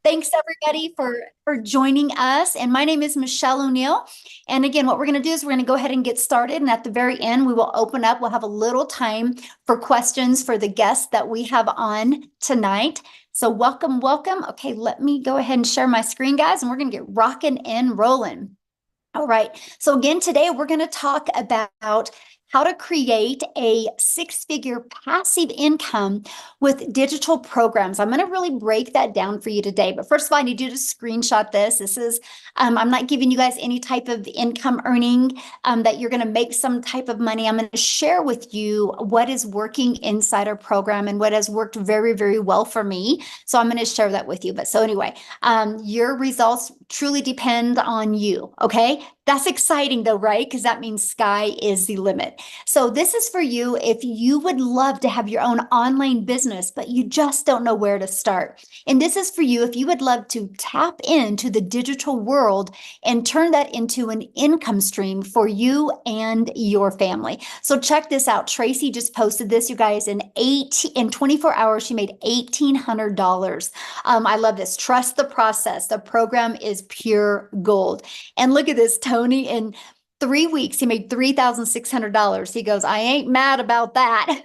Thanks everybody for joining us. And my name is Michelle O'Neill. And again, what we're going to do is we're going to go ahead and get started. And at the very end, we will open up. We'll have a little time for questions for the guests that we have on tonight. So welcome, welcome. Okay, let me go ahead and share my screen, guys, and we're going to get rocking and rolling. All right. So again, today we're going to talk about how to create a six-figure passive income with digital programs. I'm going to really break that down for you today. But first of all, I need you to screenshot this. This is, I'm not giving you guys any type of income earning that you're going to make some type of money. I'm going to share with you what is working inside our program and what has worked very, very well for me. So I'm going to share that with you. But so anyway, your results truly depend on you. Okay. That's exciting though, right? Because that means sky is the limit. So this is for you if you would love to have your own online business, but you just don't know where to start. And this is for you if you would love to tap into the digital world and turn that into an income stream for you and your family. So check this out. Tracy just posted this, you guys, in 24 hours, she made $1,800. I love this. Trust the process. The program is pure gold. And look at this, Tony, in 3 weeks, he made $3,600. He goes, I ain't mad about that.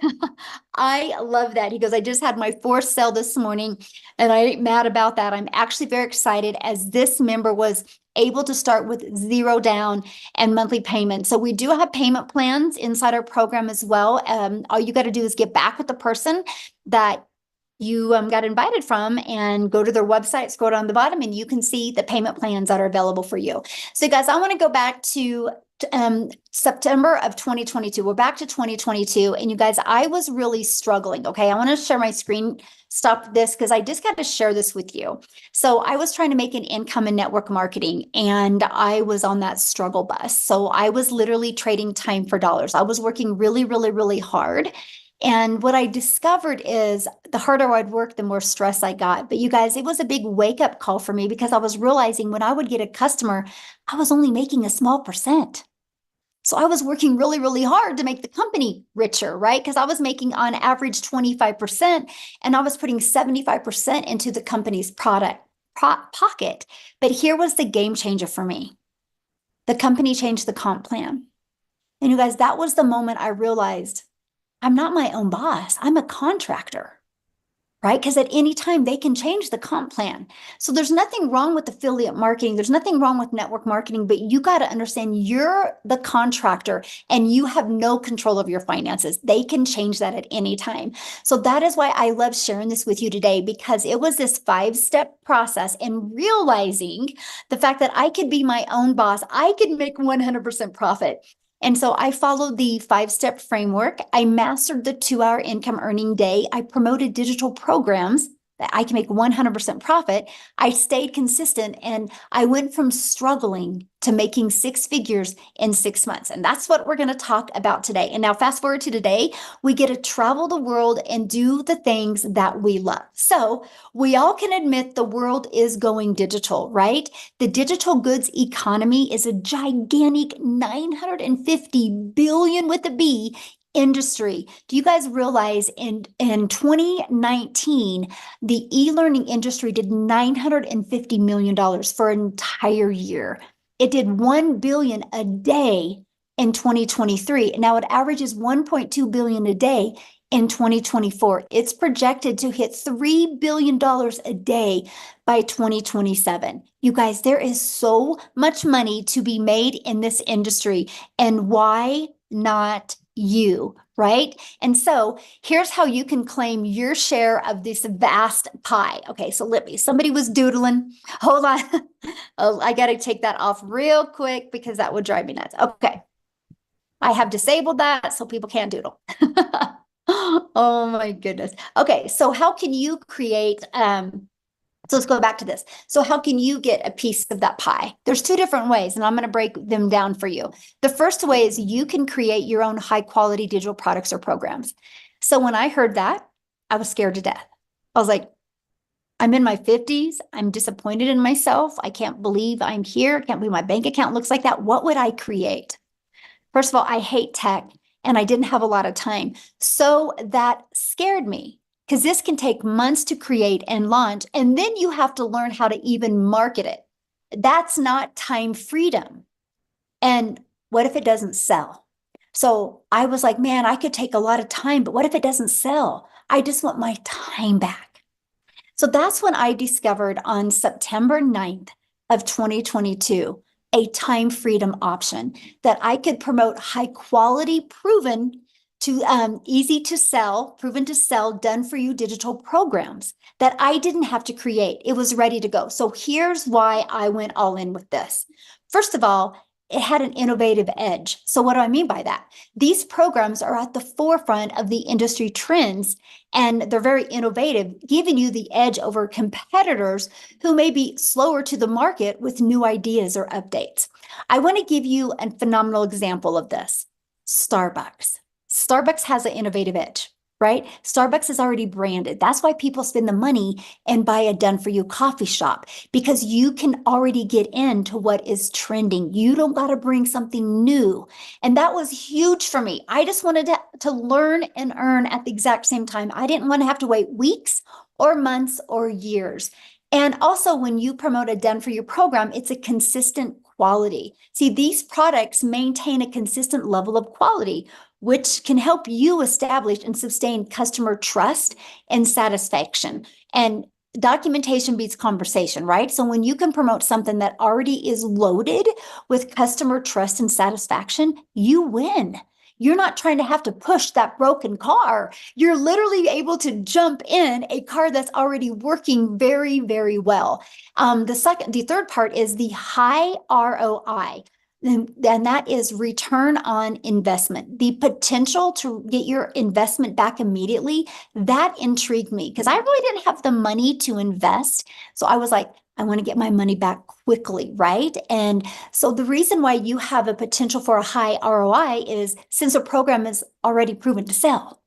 I love that. He goes, I just had my fourth sale this morning and I ain't mad about that. I'm actually very excited as this member was able to start with zero down and monthly payment. So we do have payment plans inside our program as well. All you got to do is get back with the person that you got invited from and go to their website, scroll down the bottom, and you can see the payment plans that are available for you. So guys, I want to go back to September of 2022. We're back to 2022. And you guys, I was really struggling. Okay. I want to share my screen, stop this because I just got to share this with you. So I was trying to make an income in network marketing and I was on that struggle bus. So I was literally trading time for dollars. I was working really, really, really hard. And what I discovered is the harder I'd work, the more stress I got. But you guys, it was a big wake up call for me because I was realizing when I would get a customer, I was only making a small percent. So I was working really, really hard to make the company richer, right? Because I was making on average 25% and I was putting 75% into the company's pocket. But here was the game changer for me. The company changed the comp plan. And you guys, that was the moment I realized I'm not my own boss. I'm a contractor, right? Because at any time they can change the comp plan. So there's nothing wrong with affiliate marketing. There's nothing wrong with network marketing, but you got to understand you're the contractor and you have no control of your finances. They can change that at any time. So that is why I love sharing this with you today, because it was this 5-step process and realizing the fact that I could be my own boss. I could make 100% profit. And so I followed the 5-step framework. I mastered the 2-hour income earning day. I promoted digital programs that I can make 100% profit. I stayed consistent and I went from struggling to making 6 figures in 6 months. And that's what we're going to talk about today. And now fast forward to today, we get to travel the world and do the things that we love. So we all can admit the world is going digital, right? The digital goods economy is a gigantic 950 billion with a B industry. Do you guys realize in 2019, the e-learning industry did $950 million for an entire year. It did 1 billion a day in 2023. Now it averages 1.2 billion a day in 2024. It's projected to hit $3 billion a day by 2027. You guys, there is so much money to be made in this industry. And why not you, right? And so here's how you can claim your share of this vast pie. Okay, so somebody was doodling. Hold on. Oh, I got to take that off real quick because that would drive me nuts. Okay. I have disabled that so people can't doodle. Oh my goodness. Okay, so how can you create so let's go back to this. So how can you get a piece of that pie? There's 2 different ways, and I'm going to break them down for you. The first way is you can create your own high quality digital products or programs. So when I heard that, I was scared to death. I was like, I'm in my 50s. I'm disappointed in myself. I can't believe I'm here. I can't believe my bank account looks like that. What would I create? First of all, I hate tech and I didn't have a lot of time. So that scared me. because this can take months to create and launch, and then you have to learn how to even market it. That's not time freedom. And what if it doesn't sell? So I was like, man, I could take a lot of time, but what if it doesn't sell? I just want my time back. So that's when I discovered on September 9th of 2022, a time freedom option that I could promote high quality, proven to easy to sell, proven to sell, done for you digital programs that I didn't have to create. It was ready to go. So here's why I went all in with this. First of all, it had an innovative edge. So what do I mean by that? These programs are at the forefront of the industry trends, and they're very innovative, giving you the edge over competitors who may be slower to the market with new ideas or updates. I want to give you a phenomenal example of this. Starbucks. Starbucks has an innovative edge, right? Starbucks is already branded. That's why people spend the money and buy a done for you coffee shop, because you can already get into what is trending. You don't got to bring something new. And that was huge for me. I just wanted to learn and earn at the exact same time. I didn't want to have to wait weeks or months or years. And also, when you promote a done for you program, it's a consistent quality. See, these products maintain a consistent level of quality, which can help you establish and sustain customer trust and satisfaction. And documentation beats conversation, right? So when you can promote something that already is loaded with customer trust and satisfaction, you win. You're not trying to have to push that broken car. You're literally able to jump in a car that's already working very, very well. The third part is the high ROI. And that is return on investment. The potential to get your investment back immediately, that intrigued me because I really didn't have the money to invest. So I was like, I want to get my money back quickly, right? And so the reason why you have a potential for a high ROI is since a program is already proven to sell.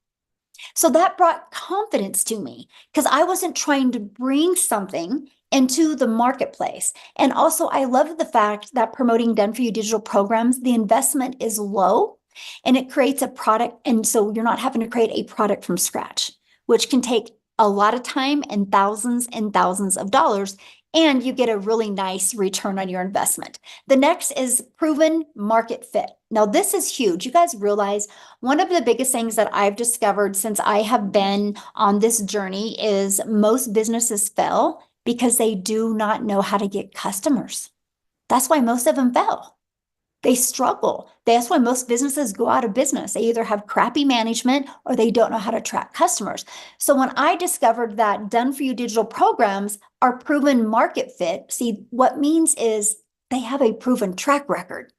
So that brought confidence to me because I wasn't trying to bring something into the marketplace. And also, I love the fact that promoting done for you digital programs, the investment is low and it creates a product. And so you're not having to create a product from scratch, which can take a lot of time and thousands of dollars. And you get a really nice return on your investment. The next is proven market fit. Now, this is huge. You guys realize one of the biggest things that I've discovered since I have been on this journey is most businesses fail because they do not know how to get customers. That's why most of them fail. They struggle. That's why most businesses go out of business. They either have crappy management or they don't know how to attract customers. So when I discovered that done for you digital programs are proven market fit, see, what means is they have a proven track record.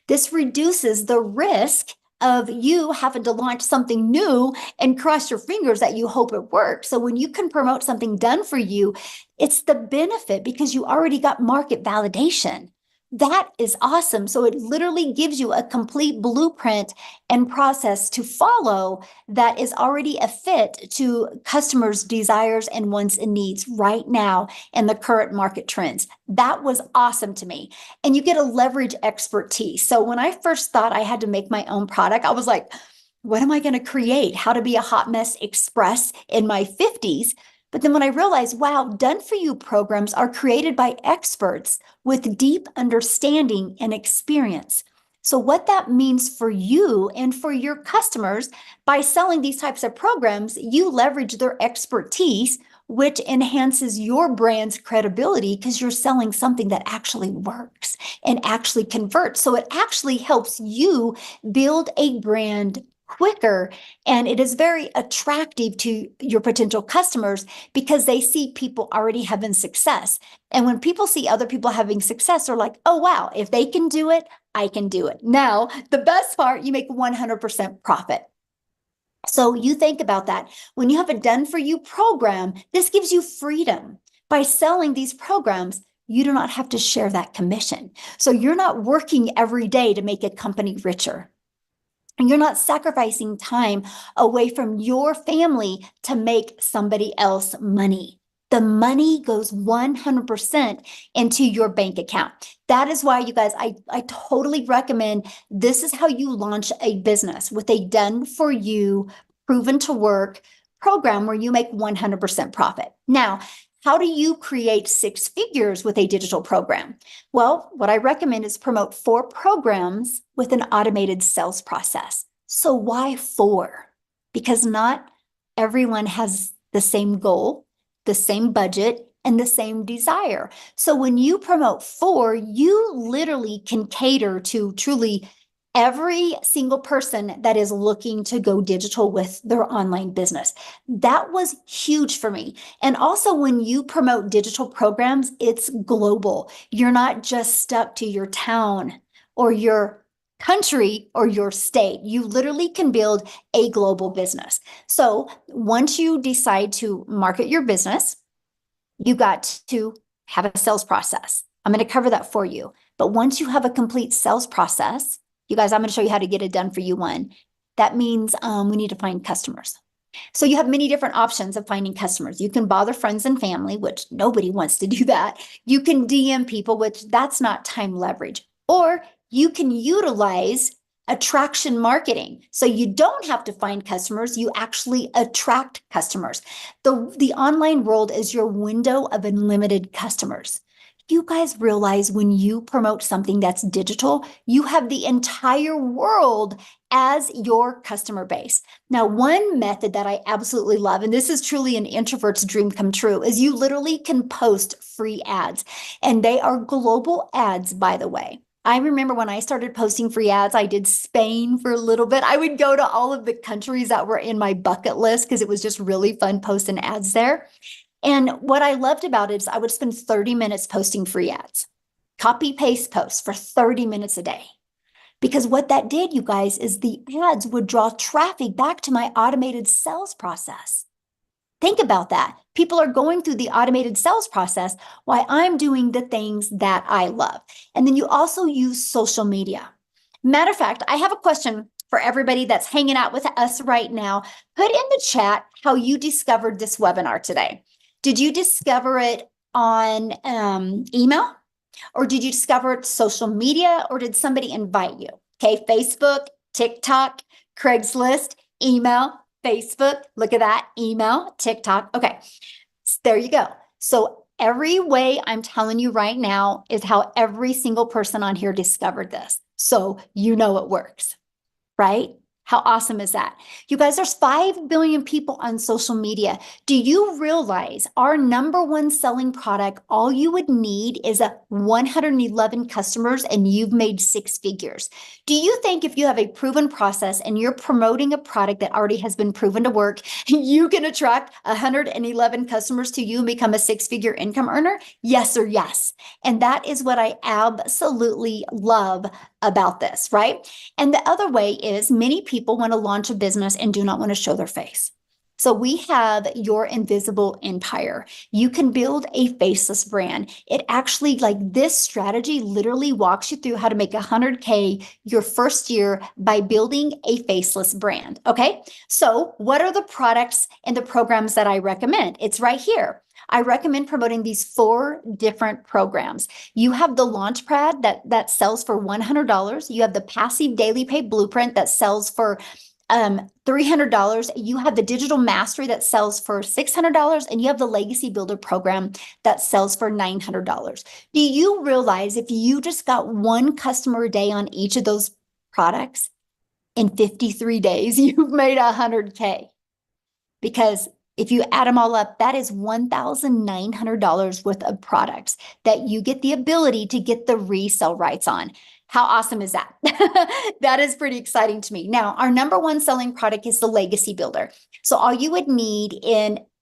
This reduces the risk of you having to launch something new and cross your fingers that you hope it works. So when you can promote something done for you, it's the benefit because you already got market validation. That is awesome. So it literally gives you a complete blueprint and process to follow that is already a fit to customers' desires and wants and needs right now in the current market trends. That was awesome to me. And you get a leverage expertise. So when I first thought I had to make my own product, I was like, what am I going to create? How to be a hot mess express in my 50s. But then when I realized, wow, done for you programs are created by experts with deep understanding and experience. So what that means for you and for your customers, by selling these types of programs, you leverage their expertise, which enhances your brand's credibility because you're selling something that actually works and actually converts. So it actually helps you build a brand quicker, and it is very attractive to your potential customers because they see people already having success. And when people see other people having success, they're like, oh, wow, if they can do it, I can do it. Now, the best part, you make 100% profit. So you think about that. When you have a done for you program, this gives you freedom. By selling these programs, you do not have to share that commission. So you're not working every day to make a company richer. And you're not sacrificing time away from your family to make somebody else money. The money goes 100% into your bank account. That is why, you guys, I totally recommend this is how you launch a business with a done for you, proven to work, program where you make 100% profit. Now, how do you create 6 figures with a digital program? Well, what I recommend is promote 4 programs with an automated sales process. So why 4? Because not everyone has the same goal, the same budget, and the same desire. So when you promote 4, you literally can cater to truly every single person that is looking to go digital with their online business. That was huge for me. And also, when you promote digital programs, it's global. You're not just stuck to your town or your country or your state. You literally can build a global business. So once you decide to market your business, you got to have a sales process. I'm going to cover that for you. But once you have a complete sales process, you guys, I'm going to show you how to get it done for you. One, that means we need to find customers. So you have many different options of finding customers. You can bother friends and family, which nobody wants to do that. You can DM people, which that's not time leverage. Or you can utilize attraction marketing. So you don't have to find customers, you actually attract customers. The online world is your window of unlimited customers. You guys realize when you promote something that's digital, you have the entire world as your customer base. Now, one method that I absolutely love, and this is truly an introvert's dream come true, is you literally can post free ads. And they are global ads, by the way. I remember when I started posting free ads, I did Spain for a little bit. I would go to all of the countries that were in my bucket list because it was just really fun posting ads there. And what I loved about it is I would spend 30 minutes posting free ads, copy paste posts for 30 minutes a day. Because what that did, you guys, is the ads would draw traffic back to my automated sales process. Think about that. People are going through the automated sales process while I'm doing the things that I love. And then you also use social media. Matter of fact, I have a question for everybody that's hanging out with us right now. Put in the chat how you discovered this webinar today. Did you discover it on email? Or did you discover it social media? Or did somebody invite you? Okay, Facebook, TikTok, Craigslist, email, Facebook. Look at that, email, TikTok. Okay, there you go. So every way I'm telling you right now is how every single person on here discovered this. So you know it works, right? How awesome is that? You guys, there's 5 billion people on social media. Do you realize our number one selling product, all you would need is 111 customers and you've made 6 figures. Do you think if you have a proven process and you're promoting a product that already has been proven to work, you can attract 111 customers to you and become a 6-figure income earner? Yes or yes. And that is what I absolutely love about this, right? And the other way is many people want to launch a business and do not want to show their face. So we have your invisible empire. You can build a faceless brand. It actually, like this strategy literally walks you through how to make 100K your first year by building a faceless brand. Okay. So what are the products and the programs that I recommend? It's right here. I recommend promoting these 4 different programs. You have the Launchpad that sells for $100. You have the Passive Daily Pay Blueprint that sells for $300. You have the Digital Mastery that sells for $600, and you have the Legacy Builder program that sells for $900. Do you realize if you just got 1 customer a day on each of those products, in 53 days, you've made 100K? Because if you add them all up, that is $1,900 worth of products that you get the ability to get the resale rights on. How awesome is that? That is pretty exciting to me. Now, our number one selling product is the Legacy Builder. So all you would need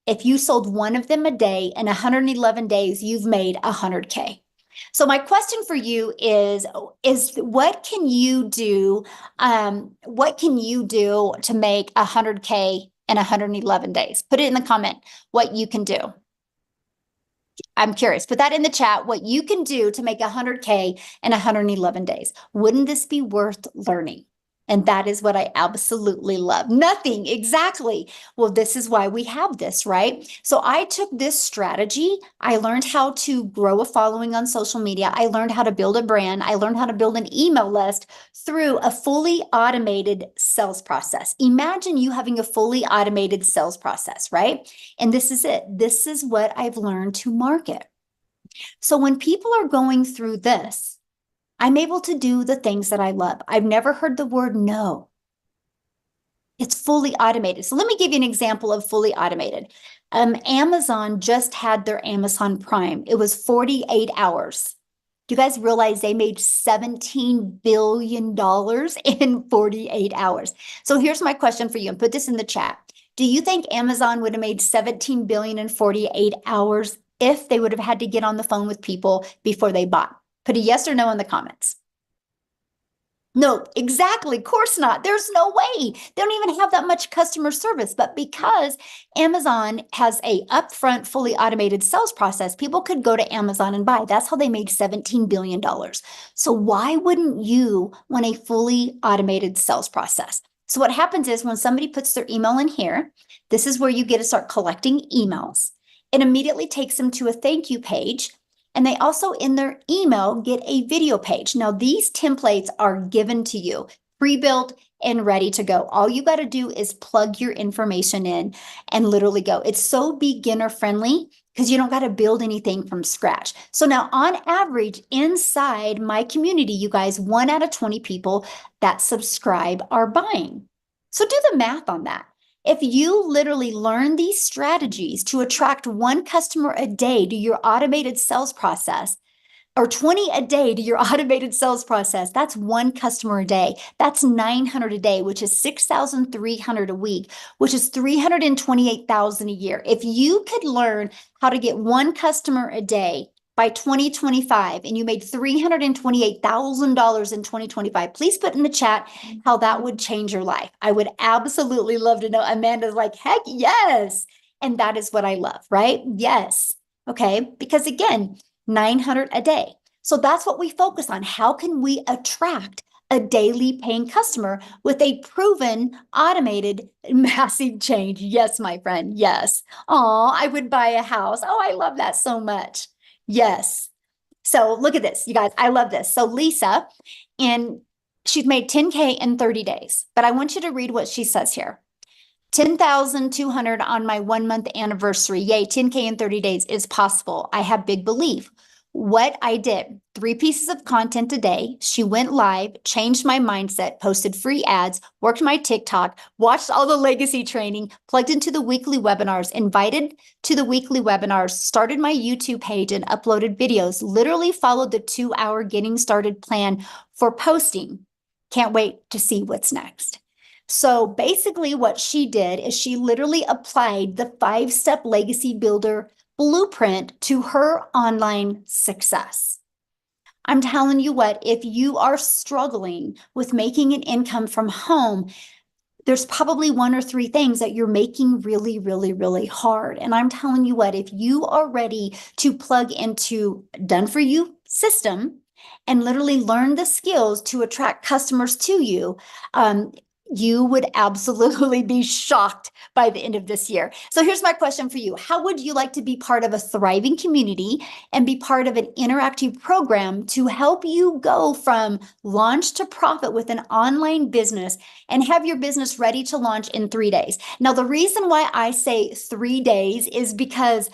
if you sold 1 of them a day in 111 days, you've made 100K. So my question for you is what can you do? What can you do to make 100K in 111 days? Put it in the comment what you can do. I'm curious. Put that in the chat, what you can do to make 100K in 111 days. Wouldn't this be worth learning? And that is what I absolutely love. Nothing, exactly. Well, this is why we have this, right? So I took this strategy. I learned how to grow a following on social media. I learned how to build a brand. I learned how to build an email list through a fully automated sales process. Imagine you having a fully automated sales process, right? And this is it. This is what I've learned to market. So when people are going through this, I'm able to do the things that I love. I've never heard the word no. It's fully automated. So let me give you an example of fully automated. Amazon just had their Amazon Prime. It was 48 hours. Do you guys realize they made $17 billion in 48 hours? So here's my question for you, and put this in the chat. Do you think Amazon would have made 17 billion in 48 hours if they would have had to get on the phone with people before they bought? Put a yes or no in the comments. No, exactly. Of course not. There's no way. They don't even have that much customer service. But because Amazon has a upfront, fully automated sales process, people could go to Amazon and buy. That's how they made $17 billion. So why wouldn't you want a fully automated sales process? So what happens is when somebody puts their email in here, this is where you get to start collecting emails. It immediately takes them to a thank you page. And they also in their email get a video page. Now, these templates are given to you, pre-built and ready to go. All you got to do is plug your information in and literally go. It's so beginner friendly because you don't got to build anything from scratch. So now on average, inside my community, you guys, 1 out of 20 people that subscribe are buying. So do the math on that. If you literally learn these strategies to attract 1 customer a day to your automated sales process, or 20 a day to your automated sales process, that's 1 customer a day. That's 900 a day, which is 6,300 a week, which is 328,000 a year. If you could learn how to get 1 customer a day by 2025 and you made $328,000 in 2025, please put in the chat how that would change your life. I would absolutely love to know. Amanda's like, heck yes. And that is what I love, right? Yes. Okay. Because again, 900 a day. So that's what we focus on. How can we attract a daily paying customer with a proven automated massive change? Yes, my friend. Yes. Oh, I would buy a house. Oh, I love that so much. Yes. So look at this, you guys. I love this. So Lisa, and she's made 10K in 30 days, but I want you to read what she says here. 10,200 on my 1-month anniversary. Yay, 10K in 30 days is possible. I have big belief. What I did, 3 pieces of content a day. She went live, changed my mindset, posted free ads, worked my TikTok, watched all the legacy training, plugged into the weekly webinars, invited to the weekly webinars, started my YouTube page and uploaded videos, literally followed the 2-hour getting started plan for posting. Can't wait to see what's next. So basically what she did is she literally applied the 5-step legacy builder blueprint to her online success. I'm telling you what, if you are struggling with making an income from home, there's probably 1 or 3 things that you're making really, really, really hard. And I'm telling you what, if you are ready to plug into Done For You system and literally learn the skills to attract customers to you, you would absolutely be shocked by the end of this year. So here's my question for you. How would you like to be part of a thriving community and be part of an interactive program to help you go from launch to profit with an online business and have your business ready to launch in 3 days? Now, the reason why I say 3 days is because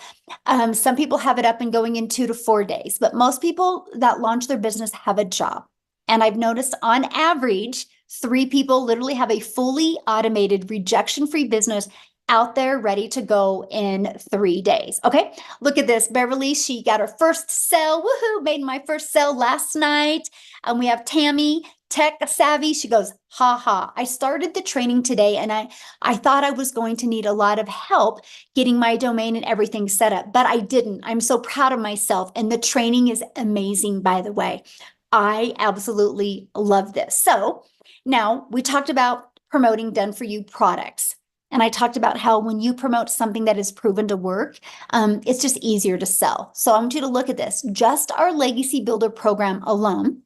some people have it up and going in 2 to 4 days, but most people that launch their business have a job. And I've noticed on average, 3 people literally have a fully automated rejection-free business out there ready to go in 3 days. Okay, look at this. Beverly, she got her first sale. Woohoo, made my first sale last night. And we have Tammy, tech savvy. She goes, ha ha. I started the training today and I thought I was going to need a lot of help getting my domain and everything set up, but I didn't. I'm so proud of myself. And the training is amazing, by the way. I absolutely love this. So now we talked about promoting Done For You products. And I talked about how when you promote something that is proven to work, it's just easier to sell. So I want you to look at this. Just our Legacy Builder program alone,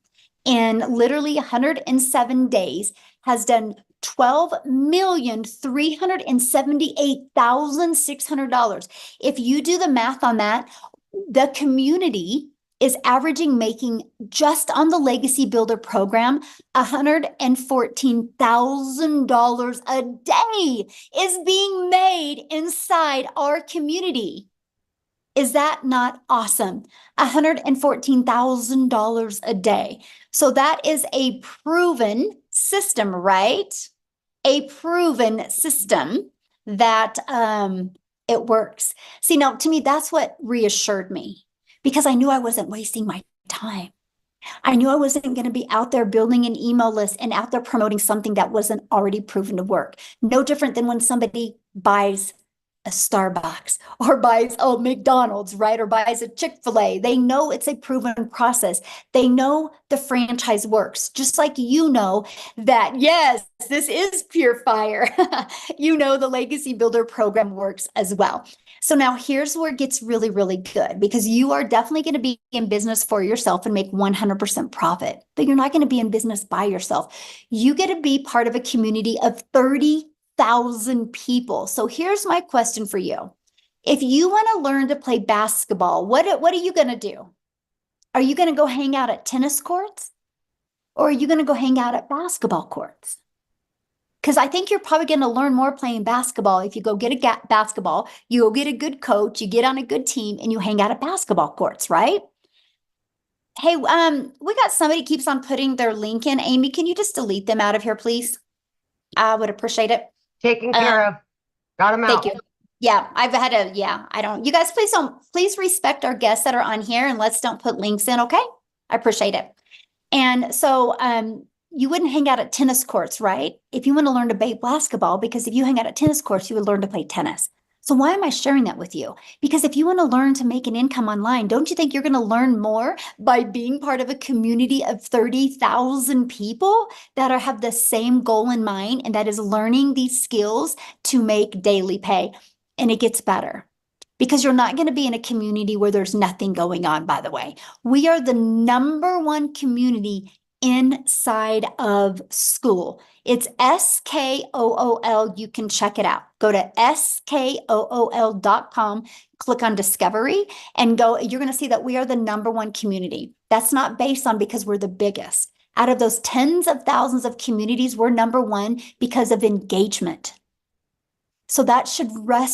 in literally 107 days, has done $12,378,600. If you do the math on that, the community is averaging making just on the Legacy Builder program $114,000 a day is being made inside our community. Is that not awesome? $114,000 a day. So that is a proven system, right? A proven system that it works. See, now to me, that's what reassured me, because I knew I wasn't wasting my time. I knew I wasn't going to be out there building an email list and out there promoting something that wasn't already proven to work. No different than when somebody buys a Starbucks or buys McDonald's, right? Or buys a Chick-fil-A. They know it's a proven process. They know the franchise works, just like you know that, yes, this is pure fire. You know the Legacy Builder program works as well. So now here's where it gets really, really good, because you are definitely going to be in business for yourself and make 100% profit, but you're not going to be in business by yourself. You get to be part of a community of 30,000 people. So here's my question for you. If you want to learn to play basketball, what are you going to do? Are you going to go hang out at tennis courts, or are you going to go hang out at basketball courts? Because I think you're probably going to learn more playing basketball if you go get a basketball, you go get a good coach, you get on a good team, and you hang out at basketball courts, right? Hey, we got somebody keeps on putting their link in. Amy, can you just delete them out of here, please? I would appreciate it. Taken care of. Got them out. Thank you. Yeah, I've had you guys, please respect our guests that are on here, and don't put links in, okay? I appreciate it. And so, you wouldn't hang out at tennis courts, right? If you want to learn to play basketball, because if you hang out at tennis courts, you would learn to play tennis. So why am I sharing that with you? Because if you want to learn to make an income online, don't you think you're going to learn more by being part of a community of 30,000 people that have the same goal in mind, and that is learning these skills to make daily pay? And it gets better, because you're not going to be in a community where there's nothing going on, by the way. We are the #1 community inside of school. It's SKOOL. You can check it out. Go to SKOOL.com, click on Discovery, and go. You're going to see that we are the #1 community. That's not based on because we're the biggest. Out of those tens of thousands of communities, we're #1 because of engagement. So that should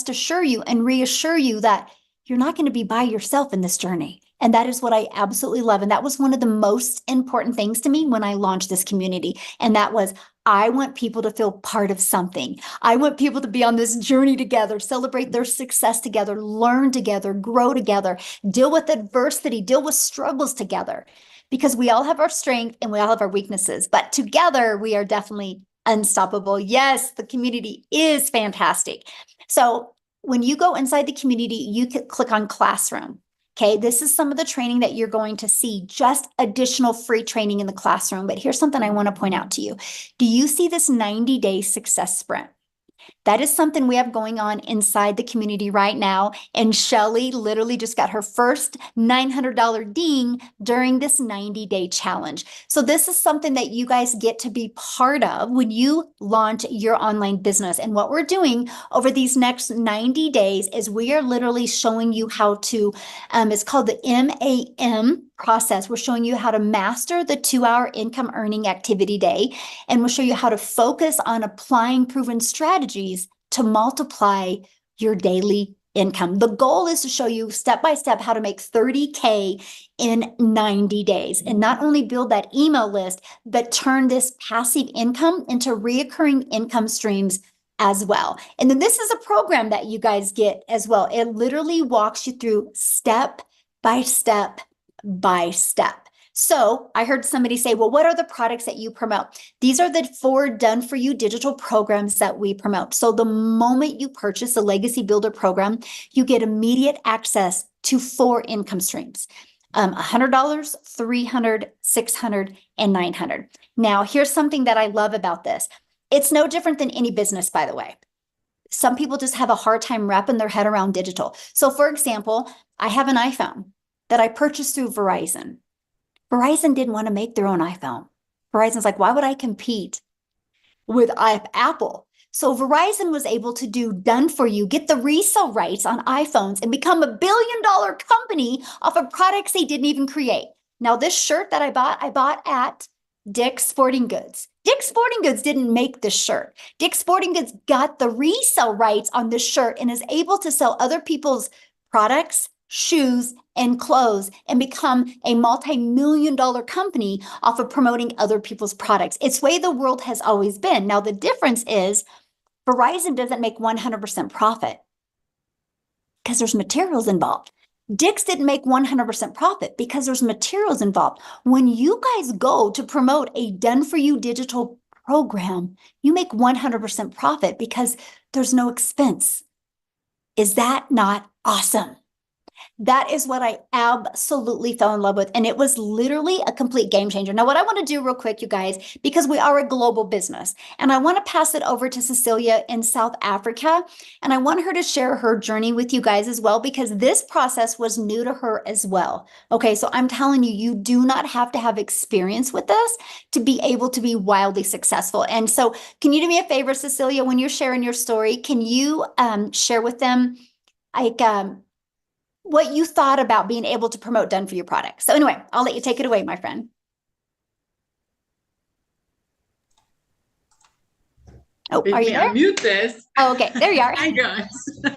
assure you and reassure you that you're not going to be by yourself in this journey. And that is what I absolutely love. And that was one of the most important things to me when I launched this community. And that was, I want people to feel part of something. I want people to be on this journey together, celebrate their success together, learn together, grow together, deal with adversity, deal with struggles together. Because we all have our strength and we all have our weaknesses, but together we are definitely unstoppable. Yes, the community is fantastic. So when you go inside the community, you can click on Classroom. Okay, this is some of the training that you're going to see, just additional free training in the classroom. But here's something I want to point out to you. Do you see this 90-day success sprint? That is something we have going on inside the community right now. And Shelly literally just got her first $900 ding during this 90-day challenge. So this is something that you guys get to be part of when you launch your online business. And what we're doing over these next 90 days is we are literally showing you how to, it's called the MAM process. We're showing you how to master the 2-hour income earning activity day. And we'll show you how to focus on applying proven strategies to multiply your daily income. The goal is to show you step by step how to make 30K in 90 days, and not only build that email list, but turn this passive income into reoccurring income streams as well. And then this is a program that you guys get as well. It literally walks you through step by step by step. So I heard somebody say, well, what are the products that you promote? These are the 4 done for you digital programs that we promote. So the moment you purchase a Legacy Builder program, you get immediate access to 4 income streams. $100, $300, $600, and $900. Now, here's something that I love about this. It's no different than any business, by the way. Some people just have a hard time wrapping their head around digital. So for example, I have an iPhone that I purchased through Verizon. Verizon didn't want to make their own iPhone. Verizon's like, why would I compete with Apple. So Verizon was able to do done for you, get the resale rights on iPhones and become $1 billion company off of products they didn't even create. Now, this shirt that I bought at Dick's Sporting Goods. Dick's Sporting Goods didn't make this shirt. Dick's Sporting Goods got the resale rights on this shirt and is able to sell other people's products, shoes, and clothes and become a multi-million-dollar company off of promoting other people's products. It's the way the world has always been. Now, the difference is Verizon doesn't make 100% profit because there's materials involved. Dick's didn't make 100% profit because there's materials involved. When you guys go to promote a done-for-you digital program, you make 100% profit because there's no expense. Is that not awesome? That is what I absolutely fell in love with. And it was literally a complete game changer. Now, what I want to do real quick, you guys, because we are a global business, and I want to pass it over to Cecilia in South Africa. And I want her to share her journey with you guys as well, because this process was new to her as well. Okay, so I'm telling you, you do not have to have experience with this to be able to be wildly successful. And so can you do me a favor, Cecilia, when you're sharing your story, can you share with them like what you thought about being able to promote done for you products? So anyway, I'll let you take it away, my friend. Oh, Let are you me there? unmute this. Oh, okay, there you are. Hi guys,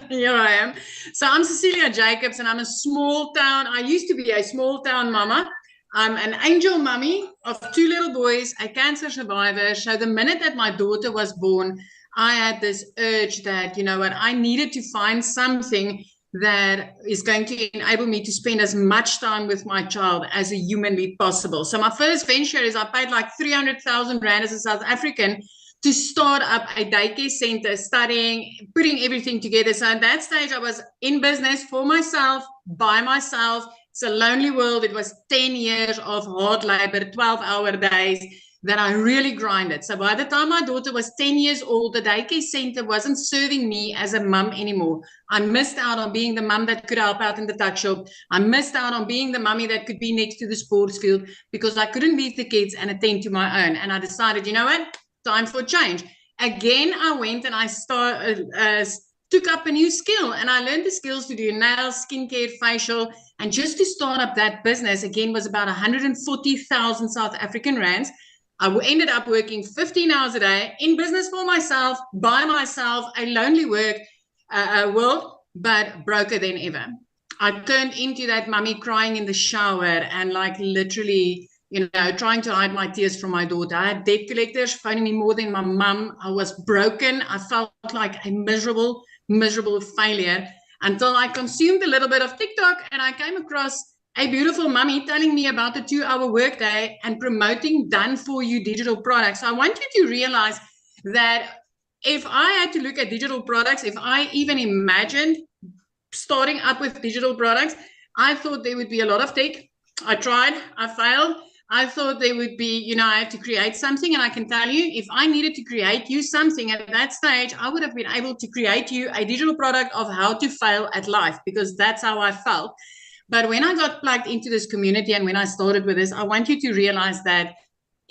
here I am. So I'm Cecilia Jacobs and I'm a small town, I used to be a small town mama. I'm an angel mummy of 2 little boys, a cancer survivor. So the minute that my daughter was born, I had this urge that, you know what, I needed to find something that is going to enable me to spend as much time with my child as a humanly possible. So my first venture is I paid like 300,000 Rand as a South African to start up a daycare center, studying, putting everything together. So at that stage, I was in business for myself, by myself. It's a lonely world. It was 10 years of hard labor, 12-hour days that I really grinded. So by the time my daughter was 10 years old, the daycare center wasn't serving me as a mum anymore. I missed out on being the mum that could help out in the tuck shop. I missed out on being the mummy that could be next to the sports field because I couldn't leave the kids and attend to my own. And I decided, you know what? Time for change. Again, I went and I took up a new skill and I learned the skills to do nails, skincare, facial, and just to start up that business again was about 140,000 South African rands. I ended up working 15 hours a day in business for myself, by myself, a lonely world, but broker than ever. I turned into that mummy crying in the shower and like literally, you know, trying to hide my tears from my daughter. I had debt collectors phoning me more than my mum. I was broken. I felt like a miserable failure until I consumed a little bit of TikTok and I came across a beautiful mummy telling me about the 2-hour workday and promoting done for you digital products. So I want you to realize that if I had to look at digital products, if I even imagined starting up with digital products, I thought there would be a lot of tech. I tried, I failed. I thought there would be, you know, I had to create something. And I can tell you, if I needed to create you something at that stage, I would have been able to create you a digital product of how to fail at life, because that's how I felt. But when I got plugged into this community and when I started with this, I want you to realize that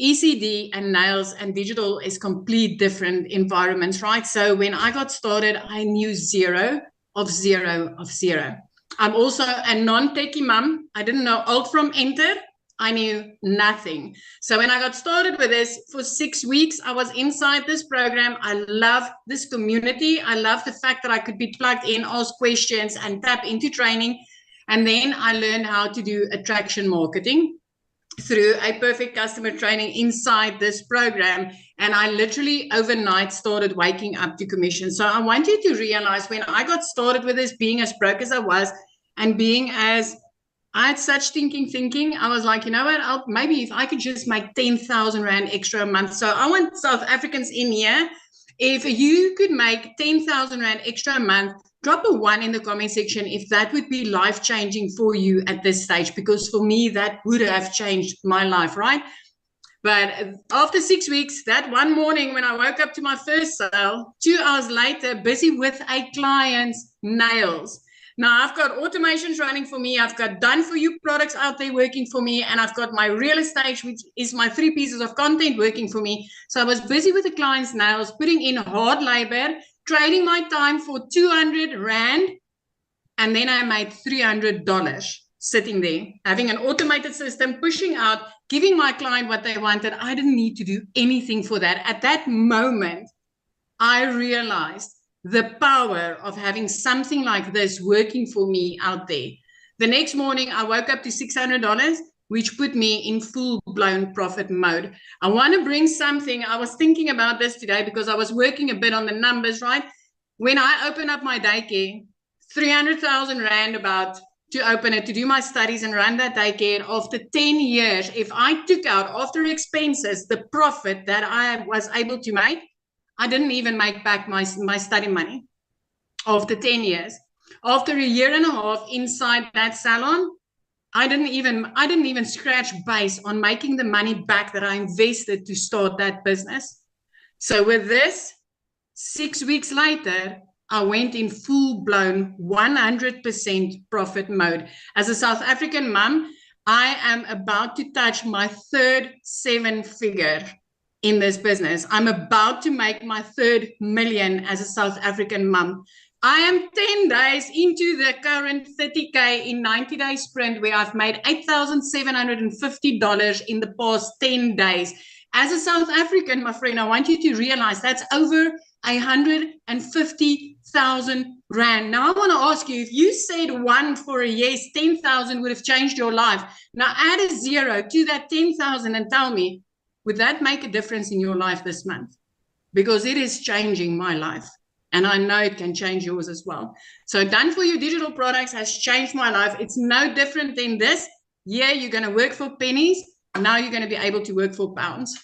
ECD and nails and digital is complete different environments, right? So when I got started, I knew zero of zero of zero. I'm also a non-techie mom. I didn't know alt from enter. I knew nothing. So when I got started with this, for 6 weeks, I was inside this program. I love this community. I love the fact that I could be plugged in, ask questions, and tap into training. And then I learned how to do attraction marketing through a perfect customer training inside this program. And I literally overnight started waking up to commission. So I want you to realize when I got started with this, being as broke as I was and being as I had such thinking. I was like, you know what, maybe if I could just make 10,000 Rand extra a month. So I want South Africans in here. If you could make 10,000 Rand extra a month, drop a 1 in the comment section if that would be life-changing for you at this stage, because for me, that would have changed my life, right? But after 6 weeks, that one morning when I woke up to my first sale, 2 hours later, busy with a client's nails. Now I've got automations running for me. I've got done for you products out there working for me. And I've got my real estate, which is my 3 pieces of content working for me. So I was busy with the client's nails, putting in hard labor, trading my time for 200 Rand. And then I made $300 sitting there, having an automated system, pushing out, giving my client what they wanted. I didn't need to do anything for that. At that moment, I realized the power of having something like this working for me out there. The next morning, I woke up to $600, which put me in full-blown profit mode. I want to bring something. I was thinking about this today because I was working a bit on the numbers, right? When I open up my daycare, 300,000 Rand about to open it, to do my studies and run that daycare. After 10 years, if I took out after expenses, the profit that I was able to make, I didn't even make back my study money after 10 years. After a year and a half inside that salon, I didn't even scratch base on making the money back that I invested to start that business. So with this, 6 weeks later, I went in full-blown 100% profit mode. As a South African mom, I am about to touch my third 7-figure in this business. I'm about to make my third million as a South African mom. I am 10 days into the current 30K in 90-day sprint where I've made $8,750 in the past 10 days. As a South African, my friend, I want you to realize that's over 150,000 Rand. Now I want to ask you, if you said one for a yes, 10,000 would have changed your life. Now add a 0 to that 10,000 and tell me, would that make a difference in your life this month? Because it is changing my life. And I know it can change yours as well. So Done For You digital products has changed my life. It's no different than this. Yeah, you're going to work for pennies. Now you're going to be able to work for pounds.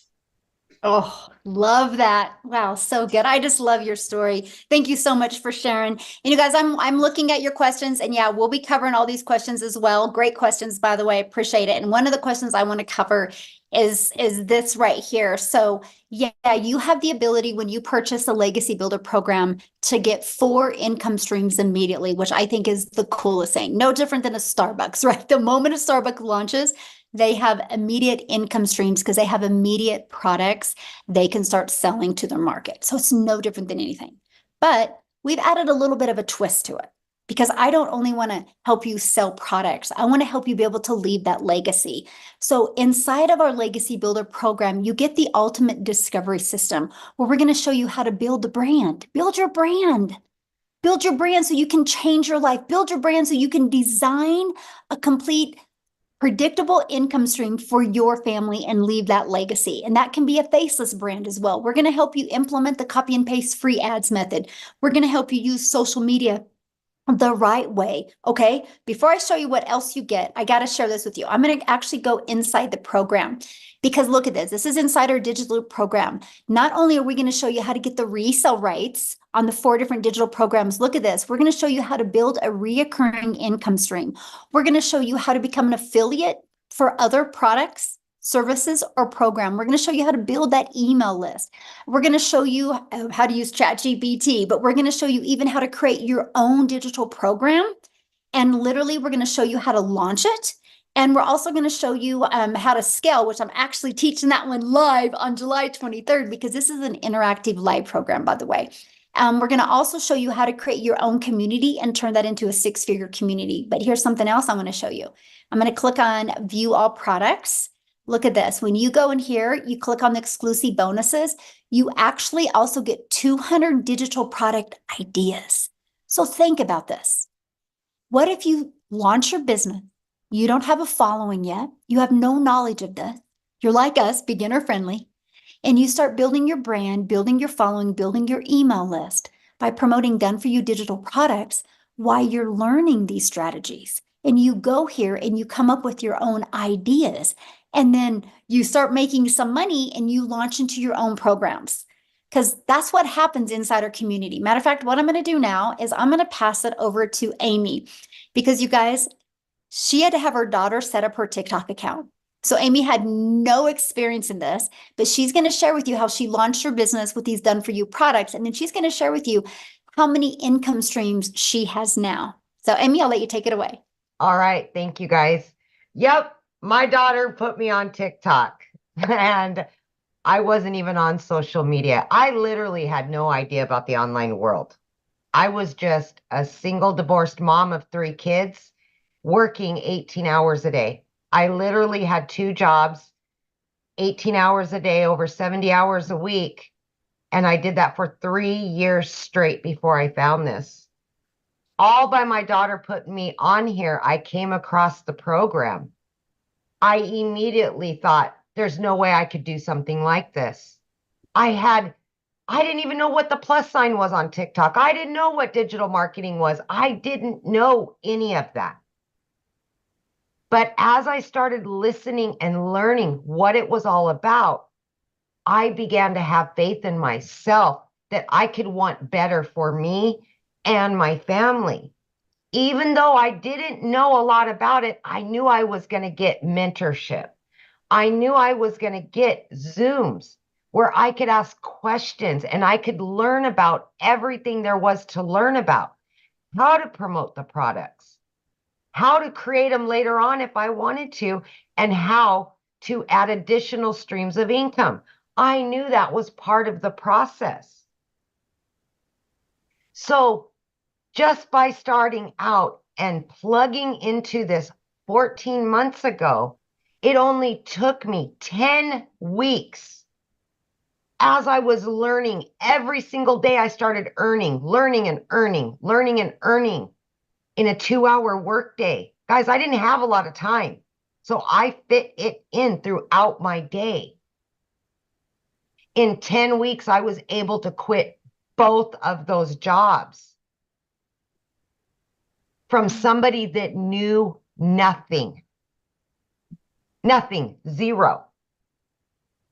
Oh, love that. Wow, so good. I just love your story. Thank you so much for sharing. And you guys, I'm looking at your questions, and yeah, we'll be covering all these questions as well. Great questions, by the way. Appreciate it. And one of the questions I want to cover is this right here. So yeah, you have the ability when you purchase a Legacy Builder program to get 4 income streams immediately, which I think is the coolest thing. No different than a Starbucks, right? The moment a Starbucks launches, they have immediate income streams because they have immediate products they can start selling to their market. So it's no different than anything. But we've added a little bit of a twist to it because I don't only want to help you sell products. I want to help you be able to leave that legacy. So inside of our Legacy Builder program, you get the ultimate discovery system where we're going to show you how to build the brand, build your brand. Build your brand so you can change your life. Build your brand so you can design a complete predictable income stream for your family and leave that legacy. And that can be a faceless brand as well. We're going to help you implement the copy and paste free ads method. We're going to help you use social media the right way. Okay. Before I show you what else you get, I got to share this with you. I'm going to actually go inside the program because look at this. This is inside our digital program. Not only are we going to show you how to get the resale rights on the 4 different digital programs. Look at this. We're going to show you how to build a reoccurring income stream. We're going to show you how to become an affiliate for other products, services, or program. We're going to show you how to build that email list. We're going to show you how to use ChatGPT, but we're going to show you even how to create your own digital program. And literally, we're going to show you how to launch it. And we're also going to show you how to scale, which I'm actually teaching that one live on July 23rd, because this is an interactive live program, by the way. We're going to also show you how to create your own community and turn that into a 6-figure community. But here's something else I'm going to show you. I'm going to click on View All Products. Look at this. When you go in here, you click on the exclusive bonuses, you actually also get 200 digital product ideas. So think about this. What if you launch your business? You don't have a following yet. You have no knowledge of this. You're like us, beginner friendly. And you start building your brand, building your following, building your email list by promoting Done For You digital products while you're learning these strategies. And you go here and you come up with your own ideas. And then you start making some money and you launch into your own programs. Because that's what happens inside our community. Matter of fact, what I'm going to do now is I'm going to pass it over to Amy. Because you guys, she had to have her daughter set up her TikTok account. So Amy had no experience in this, but she's going to share with you how she launched her business with these Done For You products. And then she's going to share with you how many income streams she has now. So Amy, I'll let you take it away. All right. Thank you, guys. Yep. My daughter put me on TikTok and I wasn't even on social media. I literally had no idea about the online world. I was just a single divorced mom of 3 kids working 18 hours a day. I literally had 2 jobs, 18 hours a day, over 70 hours a week. And I did that for 3 years straight before I found this. All by my daughter putting me on here, I came across the program. I immediately thought, there's no way I could do something like this. I didn't even know what the plus sign was on TikTok. I didn't know what digital marketing was. I didn't know any of that. But as I started listening and learning what it was all about, I began to have faith in myself that I could want better for me and my family. Even though I didn't know a lot about it, I knew I was going to get mentorship. I knew I was going to get Zooms where I could ask questions and I could learn about everything there was to learn about, how to promote the products, how to create them later on if I wanted to, and how to add additional streams of income. I knew that was part of the process. So just by starting out and plugging into this 14 months ago, it only took me 10 weeks. As I was learning every single day, I started learning and earning in a 2-hour workday. Guys, I didn't have a lot of time, so I fit it in throughout my day. In 10 weeks, I was able to quit both of those jobs from somebody that knew nothing, zero,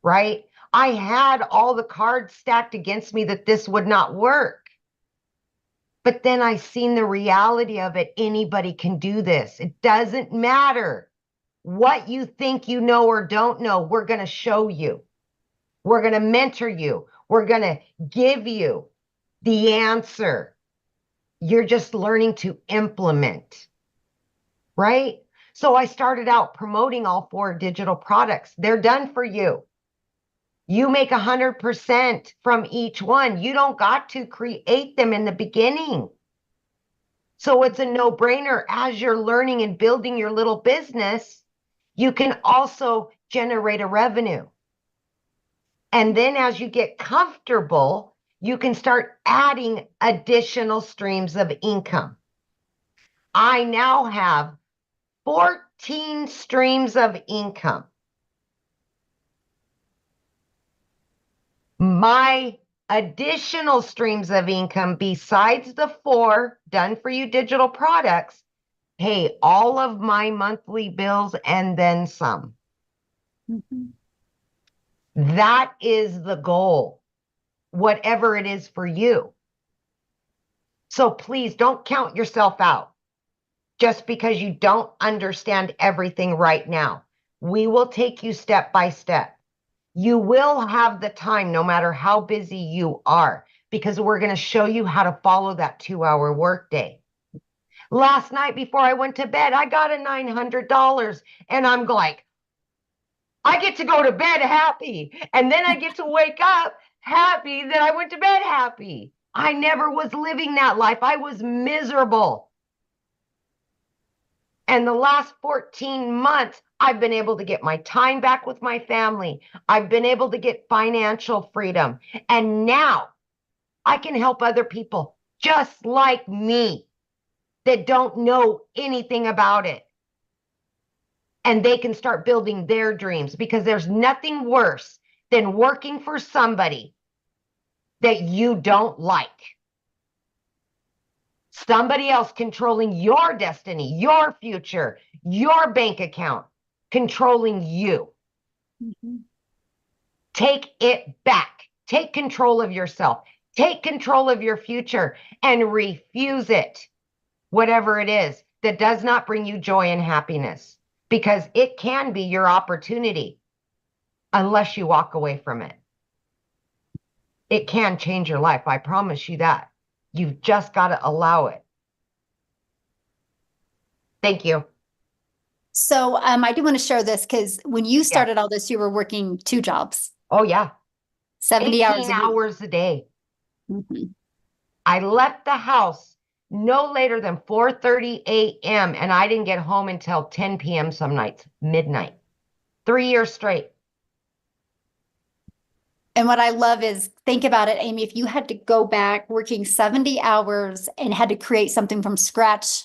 right? I had all the cards stacked against me that this would not work. But then I seen the reality of it. Anybody can do this. It doesn't matter what you think you know or don't know. We're going to show you. We're going to mentor you. We're going to give you the answer. You're just learning to implement, right? So I started out promoting all 4 digital products. They're done for you. You make 100% from each one. You don't got to create them in the beginning. So it's a no-brainer. As you're learning and building your little business, you can also generate a revenue. And then as you get comfortable, you can start adding additional streams of income. I now have 14 streams of income. My additional streams of income, besides the 4 done for you digital products, pay all of my monthly bills and then some. Mm-hmm. That is the goal, whatever it is for you. So please don't count yourself out just because you don't understand everything right now. We will take you step by step. You will have the time no matter how busy you are, because we're going to show you how to follow that 2-hour workday. Last night before I went to bed, I got a $900 and I'm like, I get to go to bed happy. And then I get to wake up happy that I went to bed happy. I never was living that life. I was miserable. And the last 14 months, I've been able to get my time back with my family. I've been able to get financial freedom. And now I can help other people just like me that don't know anything about it. And they can start building their dreams, because there's nothing worse than working for somebody that you don't like. Somebody else controlling your destiny, your future, your bank account, controlling you. Mm-hmm. Take it back. Take control of yourself. Take control of your future and refuse it, whatever it is that does not bring you joy and happiness, because it can be your opportunity unless you walk away from it. It can change your life. I promise you that. You've just got to allow it. Thank you. So I do want to share this because when you started all this, you were working 2 jobs, Oh, yeah. 70 hours 18 a week. hours a day. Mhm. I left the house no later than 4:30 a.m. and I didn't get home until 10 p.m. some nights, midnight. 3 years straight. And what I love is, think about it, Amy, if you had to go back working 70 hours and had to create something from scratch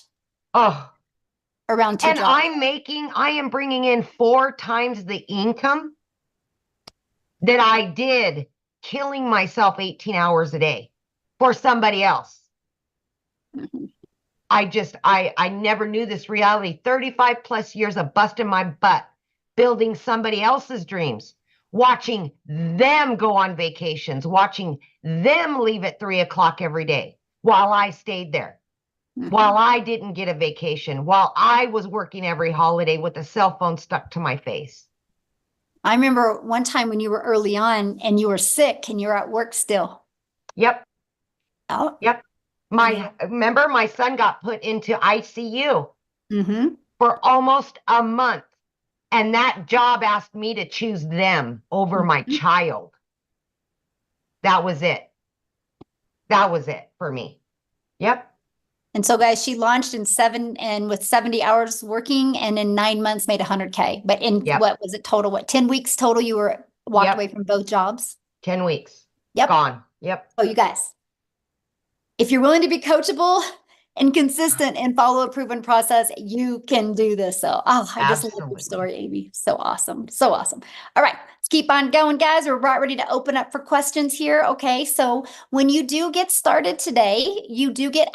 Oh, around 2 and jobs. I am bringing in 4 times the income that I did killing myself 18 hours a day for somebody else. Mhm. I never knew this reality. 35 plus years of busting my butt, building somebody else's dreams, watching them go on vacations, watching them leave at 3 o'clock every day while I stayed there, while I didn't get a vacation, while I was working every holiday with a cell phone stuck to my face. I remember one time when you were early on and you were sick and you're at work still. Yep. Oh. Yep. Remember my son got put into ICU Mm-hmm. for almost a month. And that job asked me to choose them over my child. That was it. That was it for me. Yep. And so, guys, she launched with 70 hours working, and in 9 months made 100K. But in what was it total? 10 weeks total? You were walked away from both jobs? 10 weeks. Yep. Gone. Yep. Oh, you guys, if you're willing to be coachable and consistent and follow a proven process, you can do this. So, I just love your story, Amy. So awesome. So awesome. All right, let's keep on going, guys. We're about ready to open up for questions here. Okay, so when you do get started today, you do get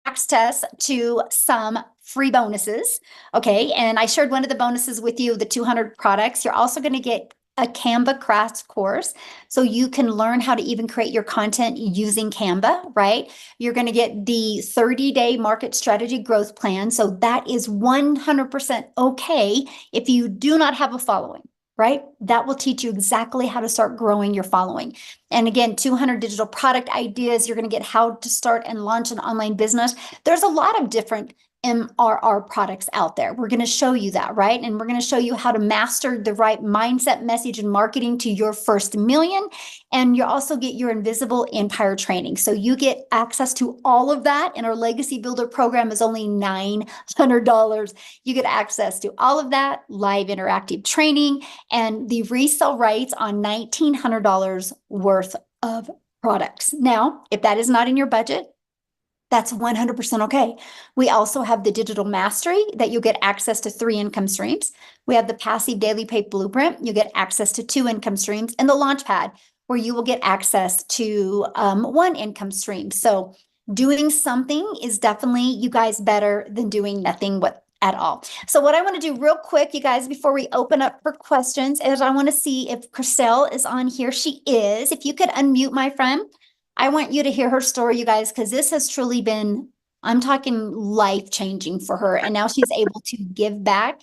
access to some free bonuses. Okay, and I shared one of the bonuses with you, the 200 products. You're also going to get a Canva crash course, so you can learn how to even create your content using Canva, right? You're going to get the 30-day market strategy growth plan. So that is 100% okay if you do not have a following, right? That will teach you exactly how to start growing your following. And again, 200 digital product ideas. You're going to get how to start and launch an online business. There's a lot of different MRR products out there. We're going to show you that, right? And we're going to show you how to master the right mindset, message, and marketing to your first million. And you also get your Invisible Empire training. So you get access to all of that. And our Legacy Builder program is only $900. You get access to all of that, live interactive training, and the resale rights on $1,900 worth of products. Now, if that is not in your budget, that's 100% okay. We also have the digital mastery that you'll get access to 3 income streams. We have the passive daily pay blueprint. You get access to 2 income streams, and the Launchpad, where you will get access to 1 income stream. So doing something is definitely, you guys, better than doing nothing at all. So what I want to do real quick, you guys, before we open up for questions, is I want to see if Chriselle is on here. She is. If you could unmute, my friend. I want you to hear her story, you guys, because this has truly been, I'm talking life-changing for her. And now she's able to give back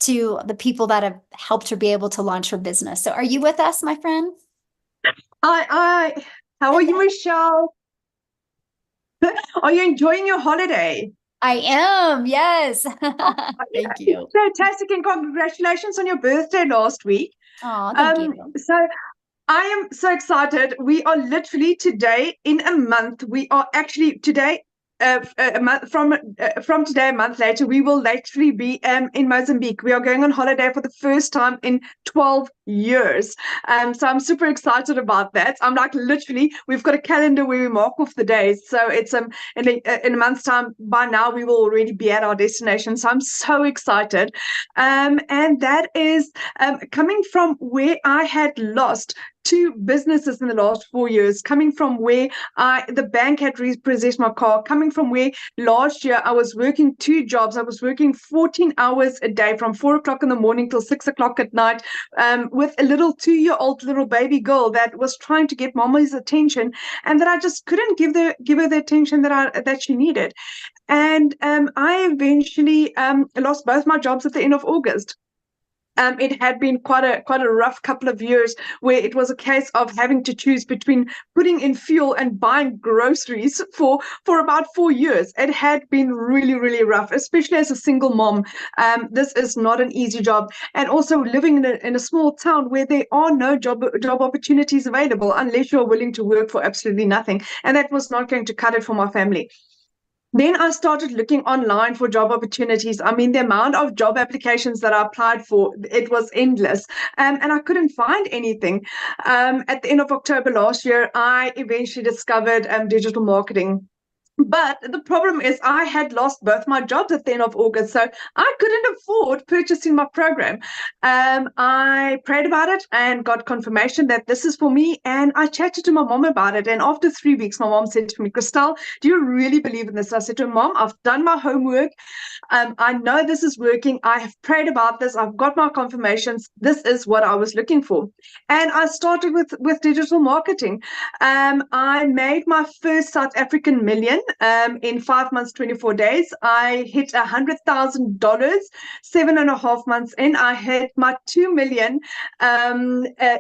to the people that have helped her be able to launch her business. So are you with us, my friend? How are you, Michelle? Are you enjoying your holiday? I am, yes. Thank you. Fantastic, and congratulations on your birthday last week. Oh, thank you. So I am so excited. We are literally today in a month. We are actually today, a month from today, a month later, we will literally be in Mozambique. We are going on holiday for the first time in 12 years. So I'm super excited about that. I'm like, literally, we've got a calendar where we mark off the days. So it's in a month's time. By now, we will already be at our destination. So I'm so excited. And that is coming from where I had lost 2 businesses in the last 4 years, coming from where the bank had repossessed my car, coming from where last year I was working 2 jobs. I was working 14 hours a day from 4 o'clock in the morning till 6 o'clock at night, with a little 2-year-old little baby girl that was trying to get mommy's attention, and that I just couldn't give her the attention that she needed. And I eventually lost both my jobs at the end of August. It had been quite a rough couple of years where it was a case of having to choose between putting in fuel and buying groceries for about 4 years. It had been really, really rough, especially as a single mom. This is not an easy job. And also living in a small town where there are no job opportunities available unless you're willing to work for absolutely nothing. And that was not going to cut it for my family. Then I started looking online for job opportunities. I mean, the amount of job applications that I applied for, it was endless. And I couldn't find anything. At the end of October last year, I eventually discovered digital marketing. But the problem is I had lost both my jobs at the end of August, so I couldn't afford purchasing my program. I prayed about it and got confirmation that this is for me, and I chatted to my mom about it. And after 3 weeks, my mom said to me, Christelle, do you really believe in this? I said to her, Mom, I've done my homework. I know this is working. I have prayed about this. I've got my confirmations. This is what I was looking for. And I started with digital marketing. I made my first South African million. In 5 months, 24 days, I hit $100,000. 7.5 months in, I hit my 2 million,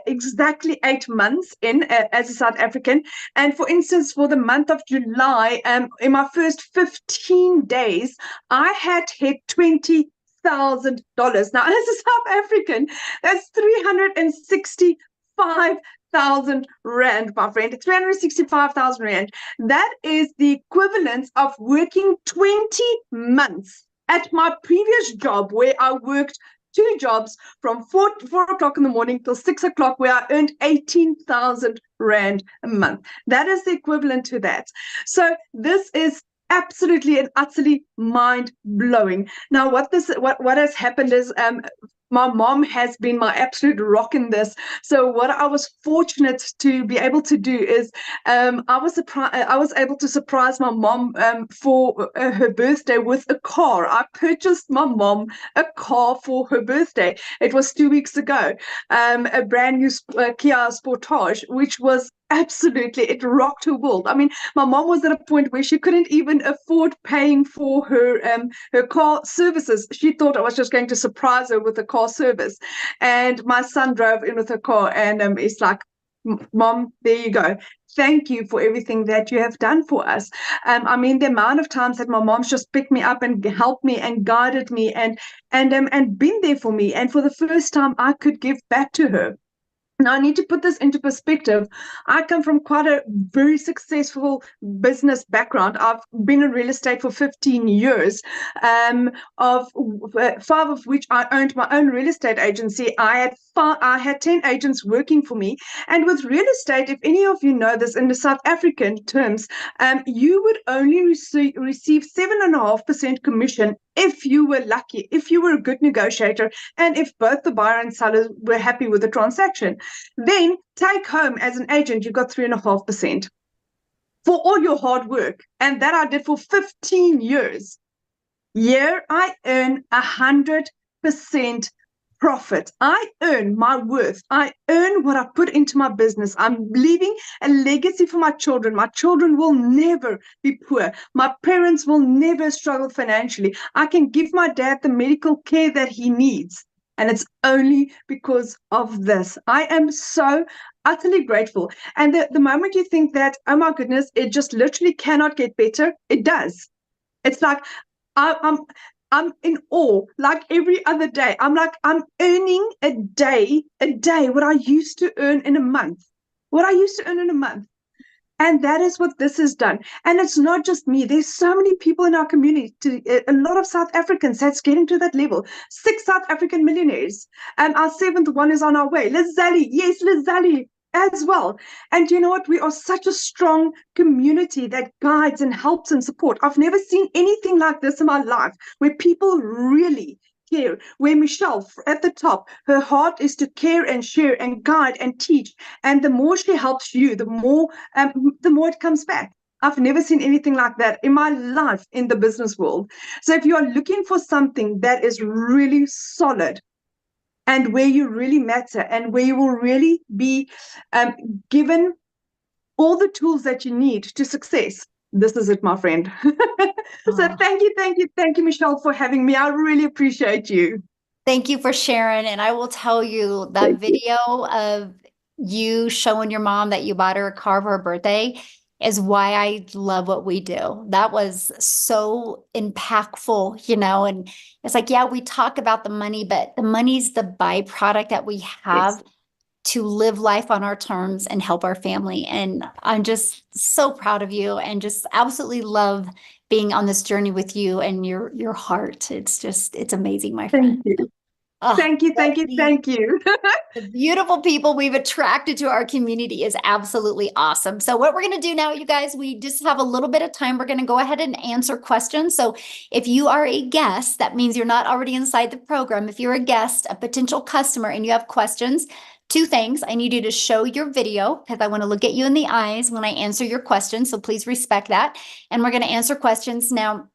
exactly 8 months in as a South African. And for instance, for the month of July, in my first 15 days, I had hit $20,000. Now, as a South African, that's 365,000 rand, my friend. 365,000 rand. That is the equivalent of working 20 months at my previous job, where I worked 2 jobs from 4 o'clock in the morning till 6 o'clock, where I earned 18,000 rand a month. That is the equivalent to that. So this is absolutely and utterly mind-blowing. Now, what has happened is my mom has been my absolute rock in this. So what I was fortunate to be able to do is I was able to surprise my mom for her birthday with a car. I purchased my mom a car for her birthday. It was 2 weeks ago, a brand new Kia Sportage, which was absolutely, it rocked her world. I mean, my mom was at a point where she couldn't even afford paying for her car services. She thought I was just going to surprise her with a car service. And my son drove in with her car, and it's like, Mom, there you go. Thank you for everything that you have done for us. I mean, the amount of times that my mom's just picked me up and helped me and guided me and been there for me. And for the first time, I could give back to her. Now, I need to put this into perspective. I come from quite a very successful business background. I've been in real estate for 15 years, of 5 of which I owned my own real estate agency. I had 10 agents working for me. And with real estate, if any of you know this in the South African terms, you would only receive 7.5% commission if you were lucky, if you were a good negotiator, and if both the buyer and seller were happy with the transaction. Then take home as an agent, you got 3.5% for all your hard work. And that I did for 15 years. Here I earn 100% profit. I earn my worth. I earn what I put into my business. I'm leaving a legacy for my children. My children will never be poor. My parents will never struggle financially. I can give my dad the medical care that he needs. And it's only because of this. I am so utterly grateful. And the moment you think that, oh my goodness, it just literally cannot get better, it does. It's like, I'm in awe. Like every other day, I'm earning a day what I used to earn in a month. And that is what this has done. And it's not just me. There's so many people in our community, a lot of South Africans that's getting to that level. 6 South African millionaires. And our 7th one is on our way. Lizali, yes, Lizali as well. And you know what? We are such a strong community that guides and helps and support. I've never seen anything like this in my life, where people really care, where Michelle at the top, her heart is to care and share and guide and teach. And the more she helps you, the more it comes back. I've never seen anything like that in my life in the business world. So if you are looking for something that is really solid, and where you really matter, and where you will really be given all the tools that you need to success, this is it, my friend. So thank you, Michelle, for having me. I really appreciate you. Thank you for sharing. And I will tell you that video of you showing your mom that you bought her a car for her birthday is why I love what we do. That was so impactful, and it's like, yeah, we talk about the money, but the money's the byproduct that we have to live life on our terms and help our family. And I'm just so proud of you and just absolutely love being on this journey with you and your heart. It's amazing, my friend. Thank you. Oh, Thank you. the beautiful people we've attracted to our community is absolutely awesome. So what we're going to do now, you guys, we just have a little bit of time. We're going to go ahead and answer questions. So if you are a guest, that means you're not already inside the program. If you're a guest, a potential customer, and you have questions, two things. I need you to show your video because I want to look at you in the eyes when I answer your questions. So please respect that. And we're going to answer questions now.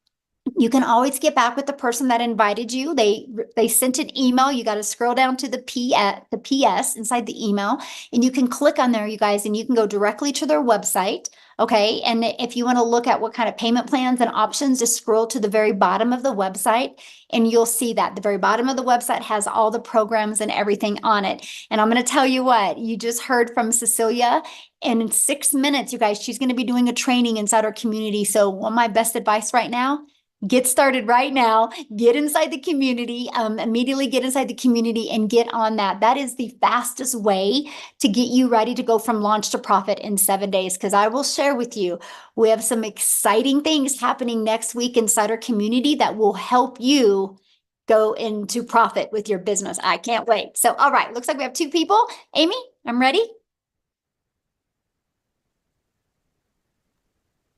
You can always get back with the person that invited you. They sent an email. You got to scroll down to the PS inside the email, and you can click on there, you guys, and you can go directly to their website. Okay. And if you want to look at what kind of payment plans and options, just scroll to the very bottom of the website and you'll see that the very bottom of the website has all the programs and everything on it. And I'm going to tell you what, you just heard from Cecilia. And in 6 minutes, you guys, she's going to be doing a training inside our community. So my best advice right now, get started right now, get inside the community, immediately get inside the community and get on that. That is the fastest way to get you ready to go from launch to profit in 7 days. Because I will share with you, we have some exciting things happening next week inside our community that will help you go into profit with your business. I can't wait. So, all right, looks like we have 2 people. Amy, I'm ready.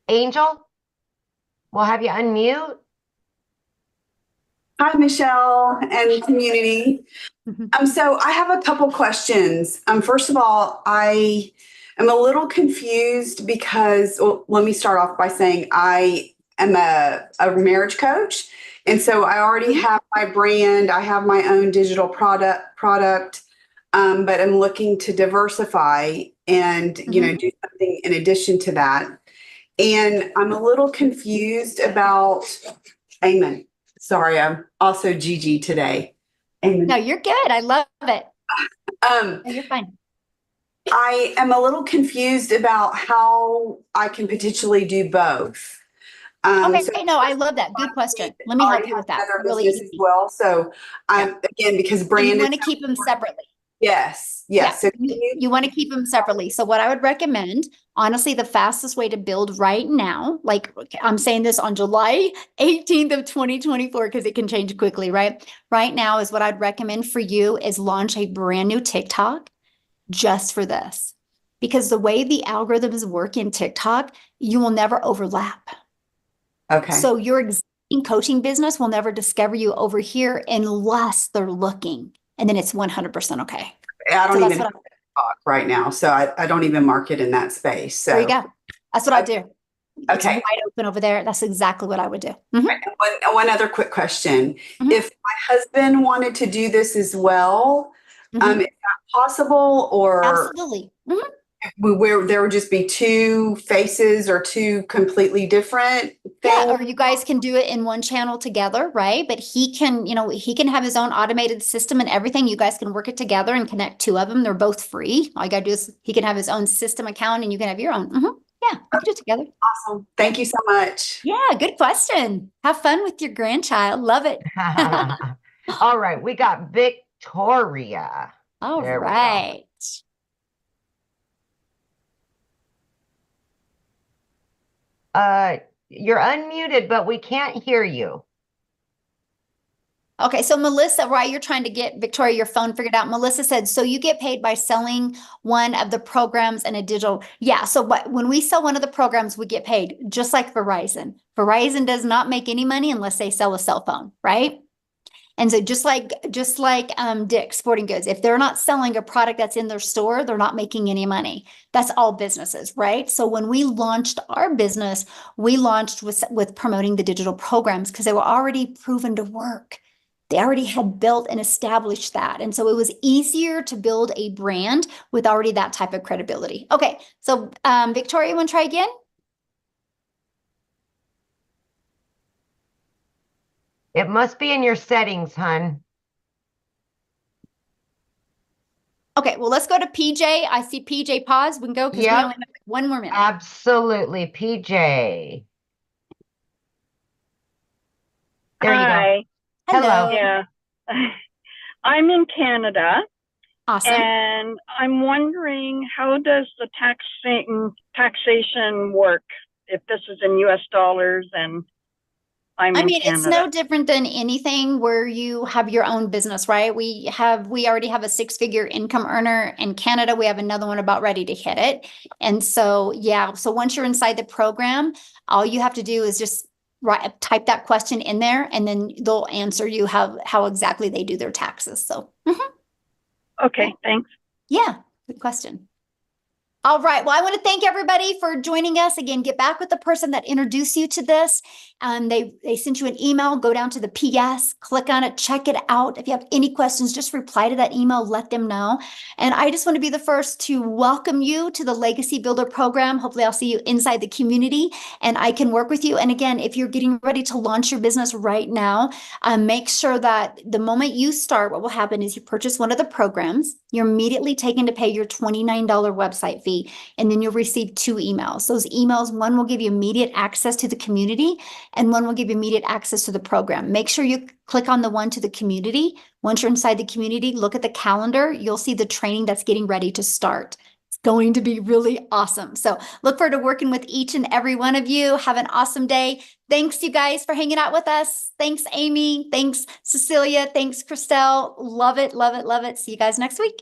Angel, we'll have you unmute. Hi, Michelle and community. So I have a couple questions. First of all, I am a little confused because, well, let me start off by saying I am a marriage coach. And so I already have my brand. I have my own digital product, but I'm looking to diversify and, do something in addition to that. And I'm a little confused about, amen. Sorry, I'm also Gigi today. Amen. No, you're good. I love it. No, you're fine. I am a little confused about how I can potentially do both. Okay, So no, I love that. Good question. Let me help you with that. another Really business as easy. well. So again, because And brand you is want to keep them separately. yes. Yeah, So you want to keep them separately. So what I would recommend, honestly, the fastest way to build right now, like I'm saying this on July 18th of 2024, because it can change quickly, right? Right now is what I'd recommend for you is launch a brand new TikTok just for this. Because the way the algorithms work in TikTok, you will never overlap. okay. So your existing coaching business will never discover you over here unless they're looking. And then it's 100% okay. I don't So even have talk right now, so I don't even market in that space. So there you go. That's what I do. It's okay. wide open over there. That's exactly what I would do. Mhm. One other quick question. Mhm. If my husband wanted to do this as well, Mhm. is that possible, or Absolutely. Mhm. where there would just be 2 faces or 2 completely different Yeah, things? or you guys can do it in one channel together, right? But he can, he can have his own automated system and everything. You guys can work it together and connect 2 of them. They're both free. All you gotta do is he can have his own system account and you can have your own. Yeah, you can do it together. Awesome. Thank you so much. Yeah, good question. Have fun with your grandchild. Love it. All right, we got Victoria. All There we go. right. You're unmuted, but we can't hear you. Okay, so Melissa, while you're trying to get Victoria your phone figured out, Melissa said, so you get paid by selling one of the programs and a digital. Yeah, so when we sell one of the programs, we get paid just like Verizon. Verizon does not make any money unless they sell a cell phone, right? And so just like Dick's Sporting Goods, if they're not selling a product that's in their store, they're not making any money. That's all businesses, right? So when we launched our business, we launched with promoting the digital programs because they were already proven to work. They already had built and established that. And so it was easier to build a brand with already that type of credibility. Okay, so Victoria, you want to try again? It must be in your settings, hun. Okay, well, let's go to PJ. I see PJ pause. We can go because we Yep. only have 1 more minute. Absolutely. PJ. There you go. Hi. Hello. Yeah. I'm in Canada Awesome. and I'm wondering, how does the taxation work if this is in US dollars and I'm I in mean, it's Canada? no different than anything where you have your own business, right? We already have a 6-figure income earner in Canada. We have another one about ready to hit it. And so, yeah, so once you're inside the program, all you have to do is just type that question in there, and then they'll answer you how exactly they do their taxes. So, Okay, thanks. yeah, good question. All right. Well, I want to thank everybody for joining us. Again, get back with the person that introduced you to this. They sent you an email. Go down to the PS, click on it, check it out. If you have any questions, just reply to that email, let them know. And I just want to be the first to welcome you to the Legacy Builder program. Hopefully I'll see you inside the community and I can work with you. And again, if you're getting ready to launch your business right now, make sure that the moment you start, what will happen is you purchase one of the programs, you're immediately taken to pay your $29 website fee. And then you'll receive 2 emails. Those emails, one will give you immediate access to the community and one will give you immediate access to the program. Make sure you click on the one to the community. Once you're inside the community, look at the calendar. You'll see the training that's getting ready to start. It's going to be really awesome. So look forward to working with each and every one of you. Have an awesome day. Thanks, you guys, for hanging out with us. Thanks, Amy. Thanks, Cecilia. Thanks, Christelle. Love it, love it, love it. See you guys next week.